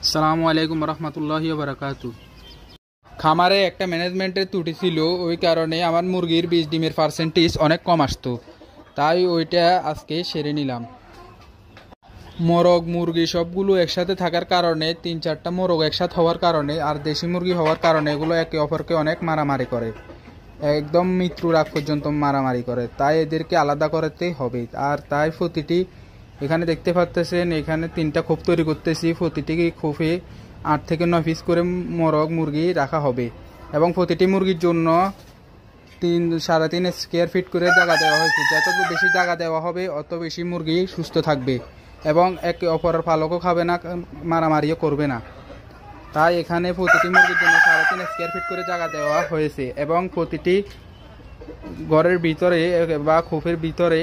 আসসালামু আলাইকুম রহমতুল্লাহি ওয়া বারাকাতু। খামারে একটা ম্যানেজমেন্টের ত্রুটি ছিল, ওই কারণে আমার মুরগির বীজ ডিমের পার্সেন্টেজ অনেক কম আসতো, তাই ওইটা আজকে সেরে নিলাম। মোরগ মুরগি সবগুলো একসাথে থাকার কারণে, 3-4টা মোরগ একসাথে হওয়ার কারণে আর দেশি মুরগি হওয়ার কারণে এগুলো একে অপরকে অনেক মারামারি করে, একদম মৃত্যুর আগ পর্যন্ত মারামারি করে। তাই এদেরকে আলাদা করতে হবে। আর তাই প্রতিটি, এখানে দেখতে পাচ্ছেন এখানে 3টা খোপ তৈরি করতেছি। প্রতিটি খোপে 8 থেকে 9 পিস করে মোরগ মুরগি রাখা হবে এবং প্রতিটি মুরগির জন্য 3-3.5 স্কোয়ার ফিট করে জায়গা দেওয়া হয়েছে। যত বেশি জায়গা দেওয়া হবে অত বেশি মুরগি সুস্থ থাকবে এবং একে অপরের পালকও খাবে না, মারামারিও করবে না। তাই এখানে প্রতিটি মুরগির জন্য 3.5 স্কোয়ার ফিট করে জায়গা দেওয়া হয়েছে এবং প্রতিটি ঘরের ভিতরে বা খোপের ভিতরে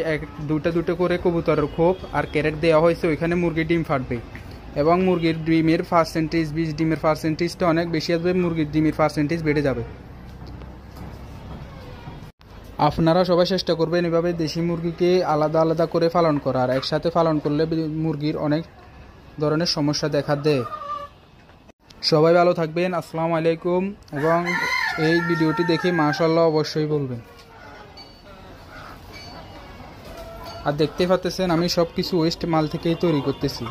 দুটো করে কবুতরের খোপ আর ক্যারেট দেওয়া হয়েছে। ওইখানে মুরগির ডিম ফাটবে এবং মুরগির ডিমের পার্সেন্টেজ, বীজ ডিমের পার্সেন্টেজটা অনেক বেশি আসবে, মুরগির ডিমের পার্সেন্টেজ বেড়ে যাবে। আপনারা সবাই চেষ্টা করবেন এভাবে দেশি মুরগিকে আলাদা আলাদা করে পালন করার। একসাথে পালন করলে মুরগির অনেক ধরনের সমস্যা দেখা দেয়। সবাই ভালো থাকবেন। আসসালামু আলাইকুম। এবং এই ভিডিওটি দেখে মাশাআল্লাহ অবশ্যই বলবেন। আর দেখতে পাচ্ছেন আমি সব কিছু ওয়েস্ট মাল থেকেই তৈরি করতেছি।